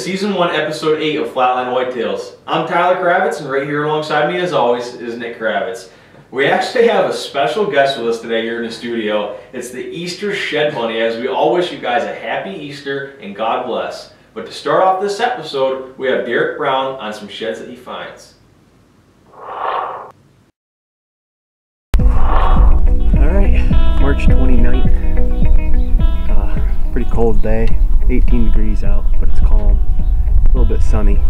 Season 1, Episode 8 of Flatline Whitetails. I'm Tyler Kravitz, and right here alongside me, as always, is Nick Kravitz. We actually have a special guest with us today here in the studio. It's the Easter Shed Bunny, as we all wish you guys a happy Easter and God bless. But to start off this episode, we have Derek Brown on some sheds that he finds. Alright, March 29th. Pretty cold day, 18 degrees out, but it's calm. A little bit sunny.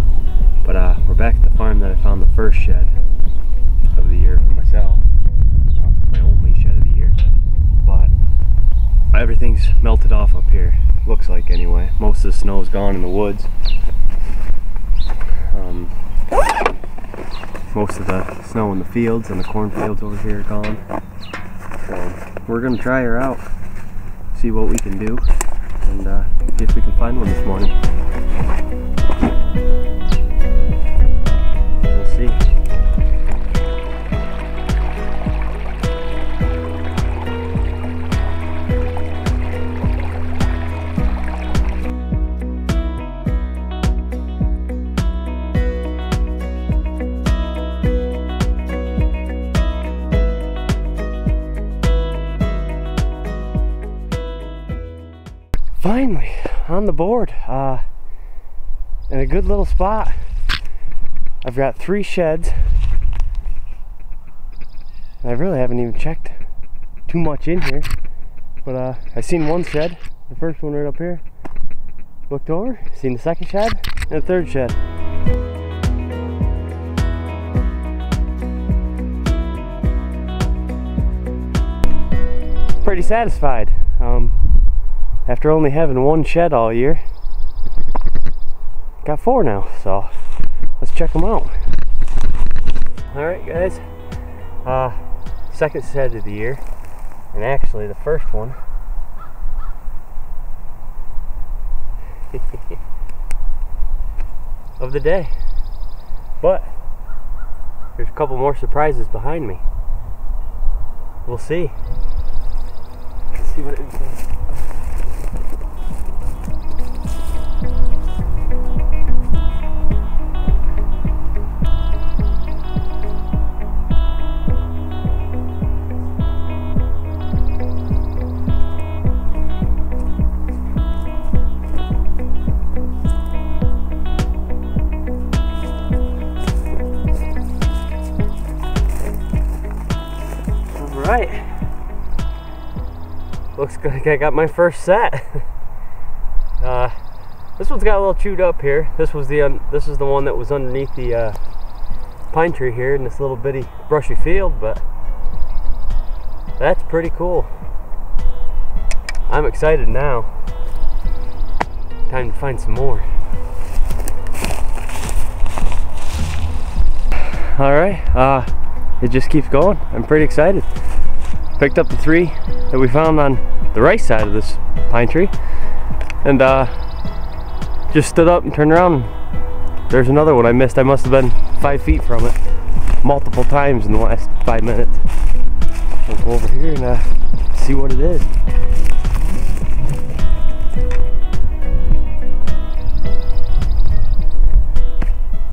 But we're back at the farm that I found the first shed of the year for myself. My only shed of the year. But everything's melted off up here, looks like anyway. Most of the snow's gone in the woods. Most of the snow in the fields and the cornfields over here are gone. So we're gonna try her out, see what we can do, and see if we can find one this morning. We'll see. Finally on the board, in a good little spot. I've got 3 sheds. I really haven't even checked too much in here, but I seen one shed, the first one right up here. Looked over, seen the second shed and the third shed. Pretty satisfied. After only having 1 shed all year, got 4 now, so let's check them out. Alright guys, second shed of the year, and actually the first one. Of the day. But there's a couple more surprises behind me. We'll see. Let's see what it is. Alright, looks like I got my first set. This one's got a little chewed up here. This is the one that was underneath the pine tree here in this little bitty brushy field, but that's pretty cool. I'm excited now. Time to find some more. Alright, it just keeps going. I'm pretty excited. Picked up the 3 that we found on the right side of this pine tree, and just stood up and turned around. There's another one I missed. I must have been 5 feet from it multiple times in the last 5 minutes. I'll go over here and see what it is.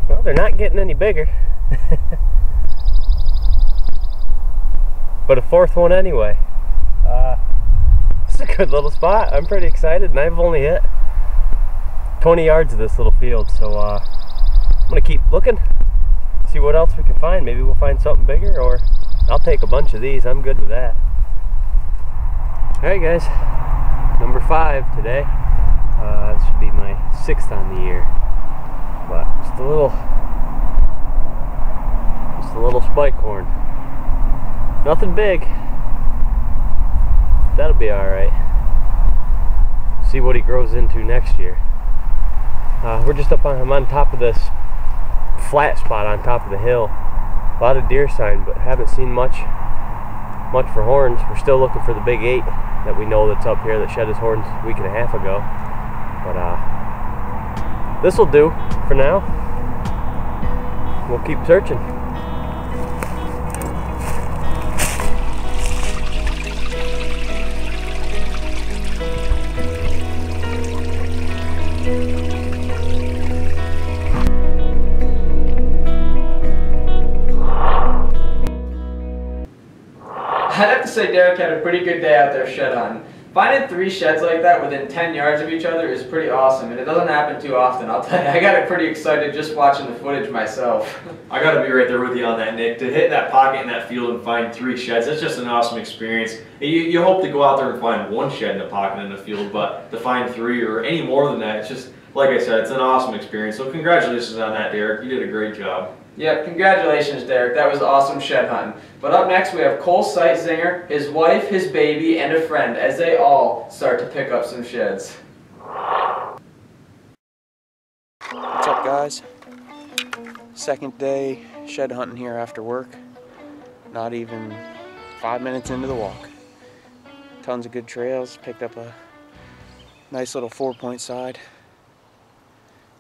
Well, they're not getting any bigger. But a 4th one anyway. It's a good little spot. I'm pretty excited, and I've only hit 20 yards of this little field, so I'm gonna keep looking, see what else we can find. Maybe we'll find something bigger, or I'll take a bunch of these. I'm good with that. Alright guys, number 5 today. This should be my 6th on the year, but just a little spike horn. Nothing big. That'll be alright. See what he grows into next year. We're just I'm on top of this flat spot on top of the hill. A lot of deer sign, but haven't seen much for horns. We're still looking for the big 8 that we know that's up here that shed his horns a week and a half ago. But this will do for now. We'll keep searching. have to say Derek had a pretty good day out there shed hunting. Finding 3 sheds like that within 10 yards of each other is pretty awesome, and it doesn't happen too often, I'll tell you. I got pretty excited just watching the footage myself. I gotta be right there with you on that, Nick. To hit that pocket in that field and find 3 sheds, that's just an awesome experience. You hope to go out there and find 1 shed in a pocket in the field, but to find 3 or any more than that, it's just, like I said, it's an awesome experience. So congratulations on that, Derek. You did a great job. Yep, congratulations, Derek. That was awesome shed hunting. But up next, we have Cole Seitzinger, his wife, his baby, and a friend, as they all start to pick up some sheds. What's up, guys? Second day shed hunting here after work. Not even 5 minutes into the walk. Tons of good trails. Picked up a nice little 4-point side.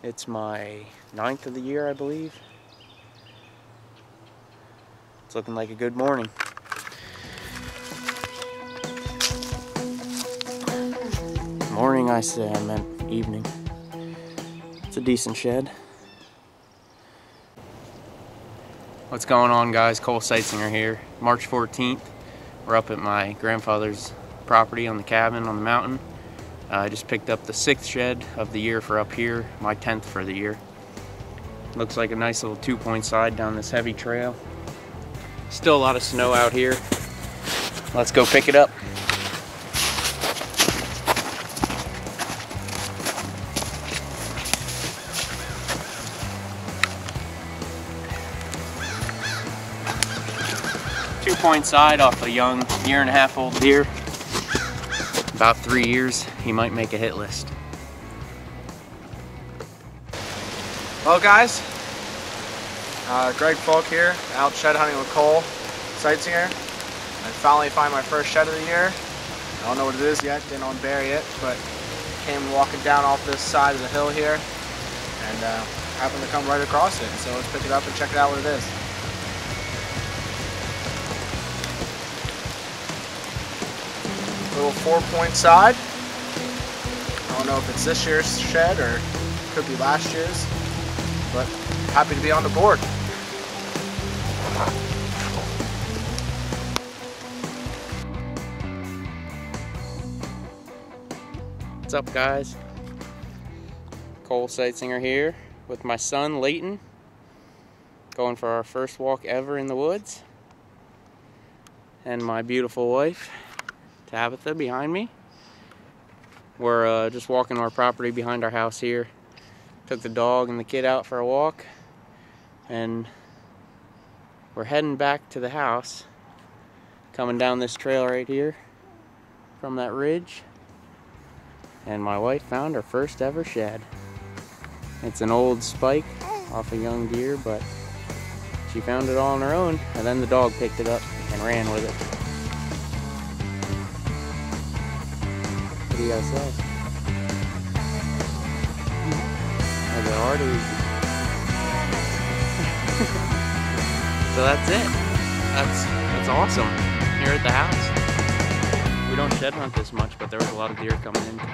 It's my 9th of the year, I believe. It's looking like a good morning. Morning, I say, I meant evening. It's a decent shed. What's going on, guys? Cole Seitzinger here. March 14th. We're up at my grandfather's property on the cabin on the mountain. I just picked up the 6th shed of the year for up here, my 10th for the year. Looks like a nice little 2-point side down this heavy trail. Still a lot of snow out here. Let's go pick it up. Two-point side off a young 1.5-year-old deer. About 3 years, he might make a hit list. Hello guys, Greg Folk here, out shed hunting with Cole Seitzinger. I finally find my first shed of the year. I don't know what it is yet, didn't unbury it, but came walking down off this side of the hill here and happened to come right across it. So let's pick it up and check it out what it is. Little 4-point side. I don't know if it's this year's shed or could be last year's, but happy to be on the board. What's up, guys? Cole Seitzinger here with my son Leighton, going for our first walk ever in the woods, and my beautiful wife Tabitha behind me. We're just walking our property behind our house here. Took the dog and the kid out for a walk, and we're heading back to the house, coming down this trail right here from that ridge, and my wife found her first ever shed. It's an old spike off a young deer, but she found it all on her own, and then the dog picked it up and ran with it. What do you guys say? Is it hard or easy? So that's it. That's awesome here at the house. We don't shed hunt this much, but there was a lot of deer coming in. So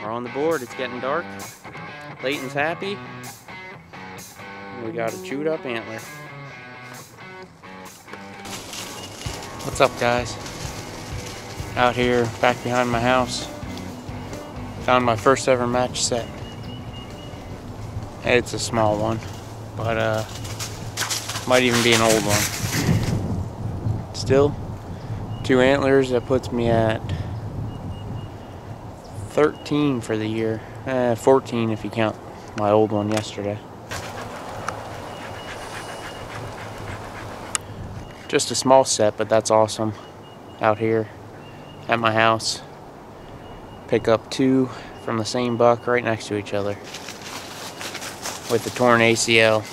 we're on the board. It's getting dark. Leighton's happy. We got a chewed up antler. What's up, guys? Out here back behind my house. Found my first ever match set. It's a small one, but might even be an old one. Still, 2 antlers. That puts me at 13 for the year. 14 if you count my old one yesterday. Just a small set, but that's awesome. Out here at my house. Pick up 2 from the same buck right next to each other. With the torn ACL,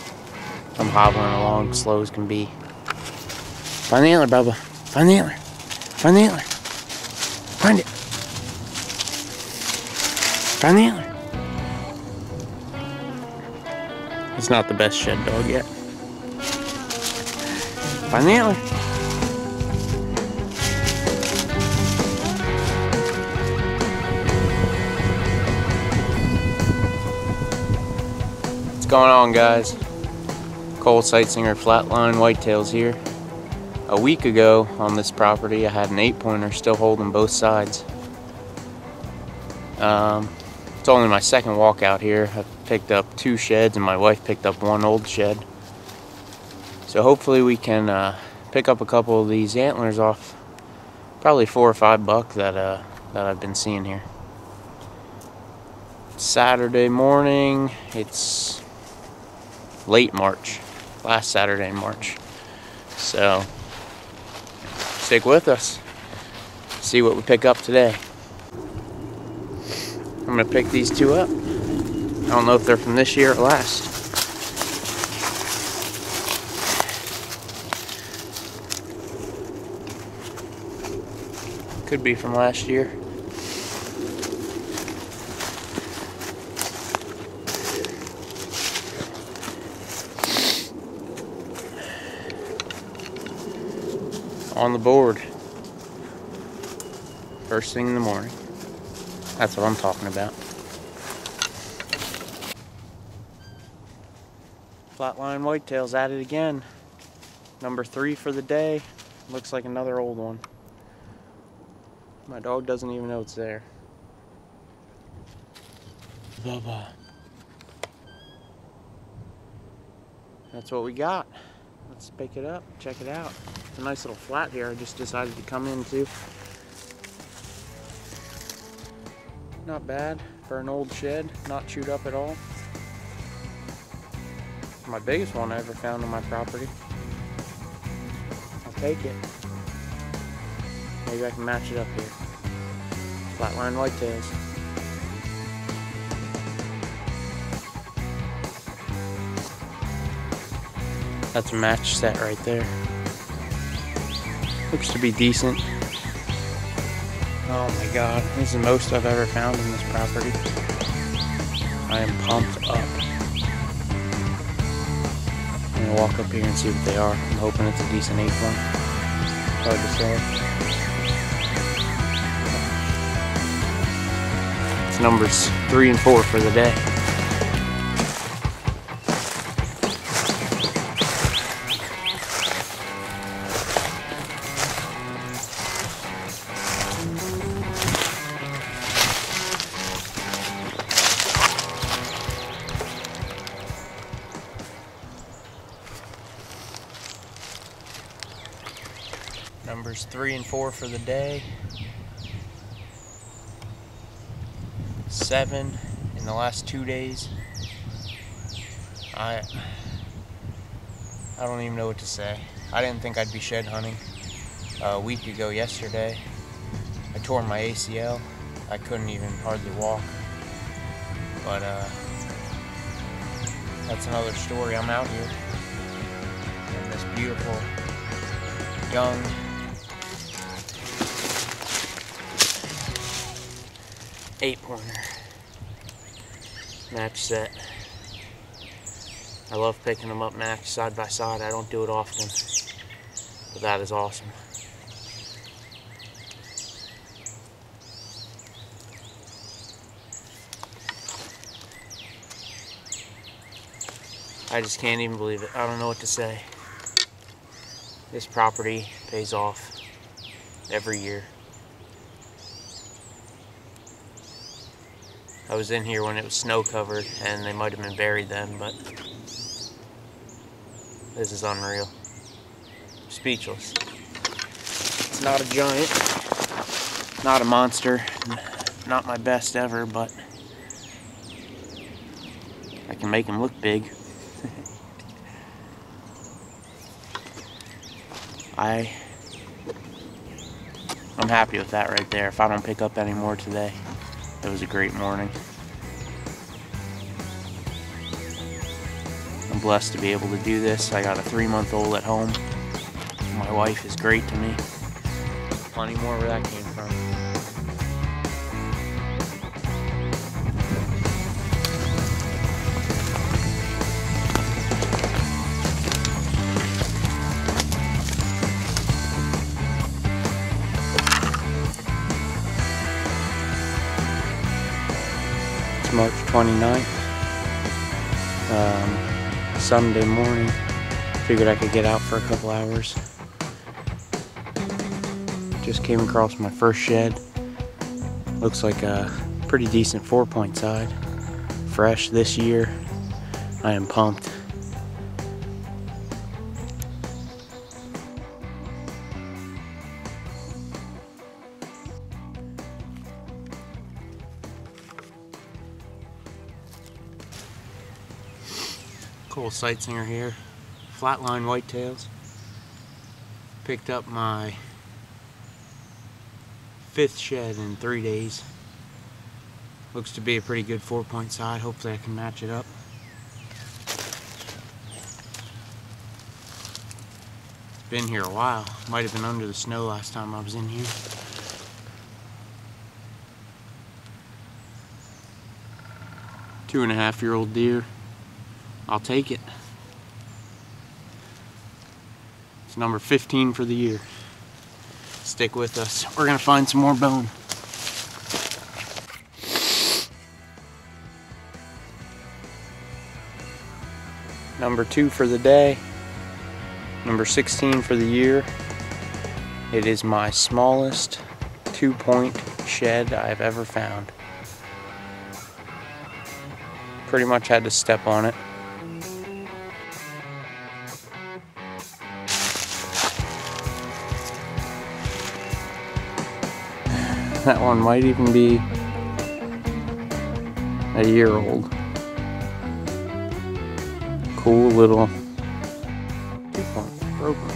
I'm hobbling along slow as can be. Find the antler, Bubba. Find the antler. Find the antler. Find it. Find the antler. It's not the best shed dog yet. Find the antler. What's going on, guys? Cole Seitzinger, Flatline Whitetails here. A week ago on this property, I had an 8-pointer still holding both sides. It's only my second walk out here. I picked up 2 sheds and my wife picked up 1 old shed. So hopefully we can pick up a couple of these antlers off probably $4 or $5 that I've been seeing here. Saturday morning, it's late March, last Saturday in March. So stick with us, see what we pick up today. I'm gonna pick these 2 up. I don't know if they're from this year or last. Could be from last year. On the board. First thing in the morning. That's what I'm talking about. Flatline Whitetails at it again. Number 3 for the day. Looks like another old one. My dog doesn't even know it's there. Bubba. That's what we got. Let's pick it up, check it out. It's a nice little flat here I just decided to come into. Not bad for an old shed, not chewed up at all. My biggest one I ever found on my property. I'll take it. Maybe I can match it up here. Flatline Whitetails. That's a match set right there. Looks to be decent. Oh my god, this is the most I've ever found in this property. I am pumped up. I'm gonna walk up here and see what they are. I'm hoping it's a decent 8-one. Hard to say. It's numbers 3 and 4 for the day. Numbers 3 and 4 for the day. 7 in the last 2 days. I don't even know what to say. I didn't think I'd be shed hunting. A week ago yesterday, I tore my ACL. I couldn't even hardly walk. But that's another story. I'm out here in this beautiful young eight-pointer match set. I love picking them up matched side by side. I don't do it often, but that is awesome. I just can't even believe it. I don't know what to say. This property pays off every year. I was in here when it was snow covered and they might have been buried then, but this is unreal. Speechless. It's not a giant, not a monster, not my best ever, but I can make him look big. I'm happy with that right there. If I don't pick up any more today, it was a great morning. I'm blessed to be able to do this. I got a 3-month-old at home. My wife is great to me. Plenty more where that came from. It's March 29th. Sunday morning. Figured I could get out for a couple hours. Just came across my first shed. Looks like a pretty decent 4-point side. Fresh this year. I am pumped. Cole Seitzinger here, Flatline Whitetails. Picked up my 5th shed in 3 days. Looks to be a pretty good 4-point side. Hopefully I can match it up. It's been here a while. Might have been under the snow last time I was in here. Two-and-a-half-year-old deer. I'll take it. It's number 15 for the year. Stick with us. We're gonna find some more bone. Number 2 for the day. Number 16 for the year. It is my smallest 2-point shed I've ever found. Pretty much had to step on it. That one might even be a year old. Cool little 2-point broken.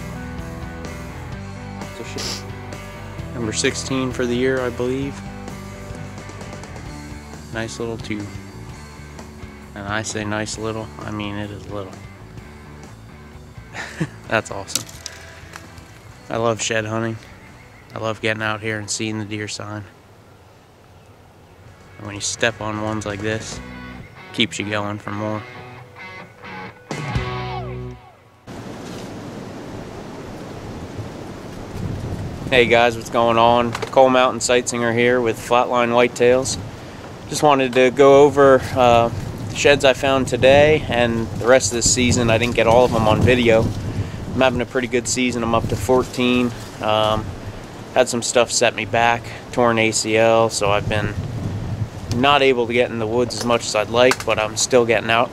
It's a shit. Number 16 for the year, I believe. Nice little 2. And I say nice little, I mean it is little. That's awesome. I love shed hunting. I love getting out here and seeing the deer sign. And when you step on ones like this, it keeps you going for more. Hey guys, what's going on? Cole Mountain Seitzinger here with Flatline Whitetails. Just wanted to go over sheds I found today and the rest of this season. I didn't get all of them on video. I'm having a pretty good season. I'm up to 14. Had some stuff set me back, torn ACL, so I've been not able to get in the woods as much as I'd like, but I'm still getting out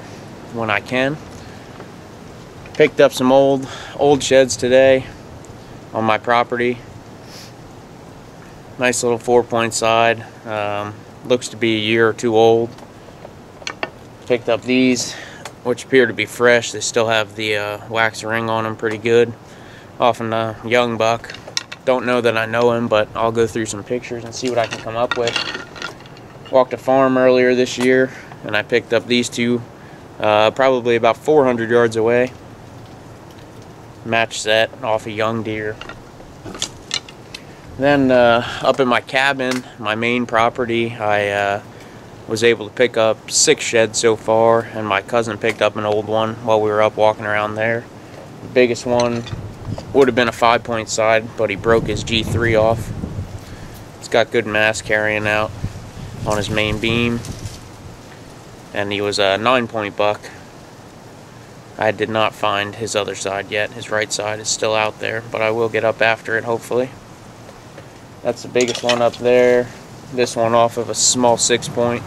when I can. Picked up some old sheds today on my property. Nice little 4-point side. Looks to be a year or 2 old. Picked up these, which appear to be fresh. They still have the wax ring on them pretty good. Off a young buck. Don't know that I know him, but I'll go through some pictures and see what I can come up with. Walked a farm earlier this year, and I picked up these 2, probably about 400 yards away. Match set off a young deer. Then up in my cabin, my main property, I was able to pick up 6 sheds so far, and my cousin picked up an old one while we were up walking around there. The biggest one would have been a 5-point side, but he broke his G3 off. It's got good mass carrying out on his main beam, and he was a 9-point buck. I did not find his other side yet. His right side is still out there, but I will get up after it hopefully. That's the biggest one up there. This one off of a small 6-point.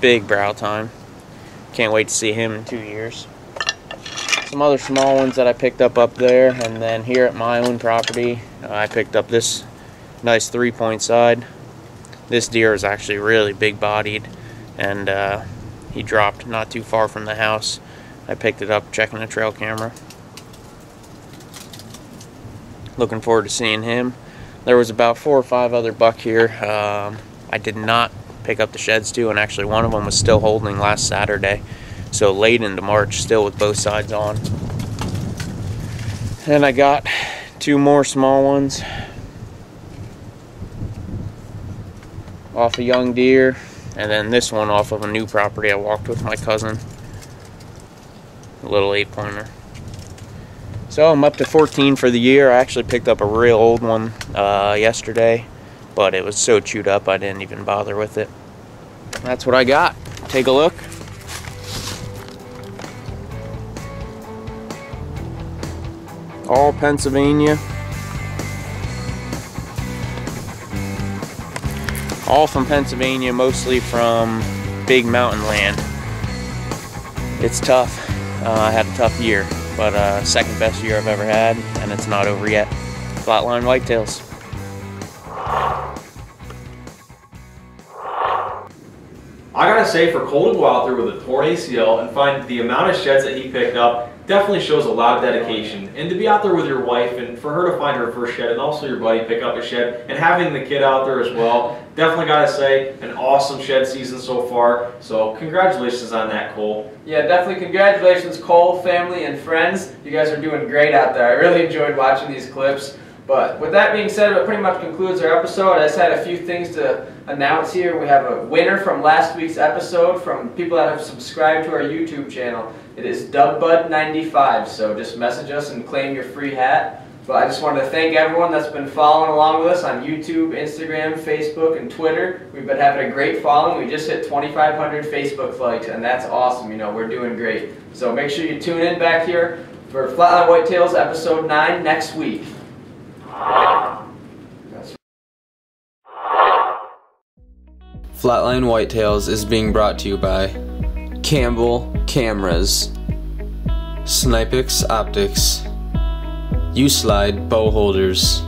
Big brow time. Can't wait to see him in 2 years. Some other small ones that I picked up there, and then here at my own property, I picked up this nice 3-point side. This deer is actually really big-bodied, and he dropped not too far from the house. I picked it up checking the trail camera. Looking forward to seeing him. There was about 4 or 5 other buck here. I did not pick up the sheds to, and actually one of them was still holding last Saturday, so late into March, still with both sides on. And I got 2 more small ones off a young deer, and then this one off of a new property I walked with my cousin, a little 8-pointer. So I'm up to 14 for the year. I actually picked up a real old one yesterday, but it was so chewed up I didn't even bother with it. That's what I got. Take a look. all Pennsylvania. All from Pennsylvania, mostly from big mountain land. It's tough. I had a tough year, but second best year I've ever had, and it's not over yet. Flatline Whitetails. I gotta say, for Cole to go out there with a torn ACL and find the amount of sheds that he picked up definitely shows a lot of dedication. And to be out there with your wife and for her to find her first shed and also your buddy pick up a shed and having the kid out there as well, definitely gotta say, an awesome shed season so far. So congratulations on that, Cole. Yeah, definitely congratulations, Cole, family, and friends. You guys are doing great out there. I really enjoyed watching these clips. But with that being said, it pretty much concludes our episode. I just had a few things to announce here. We have a winner from last week's episode from people that have subscribed to our YouTube channel. It is DubBud95, so just message us and claim your free hat. But I just wanted to thank everyone that's been following along with us on YouTube, Instagram, Facebook, and Twitter. We've been having a great following. We just hit 2,500 Facebook likes, and that's awesome. You know, we're doing great. So make sure you tune in back here for Flatline Whitetails episode 9 next week. Flatline Whitetails is being brought to you by Campbell Cameras, Snipix Optics, U-Slide Bow Holders,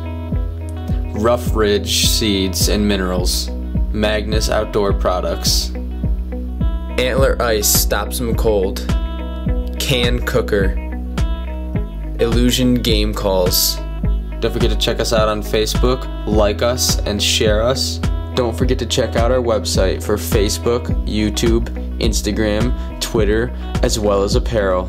Rough Ridge Seeds and Minerals, Magnus Outdoor Products, Antler Ice Stops 'em Cold, Can Cooker, Illusion Game Calls. Don't forget to check us out on Facebook, like us, and share us. Don't forget to check out our website for Facebook, YouTube, Instagram, Twitter, as well as apparel.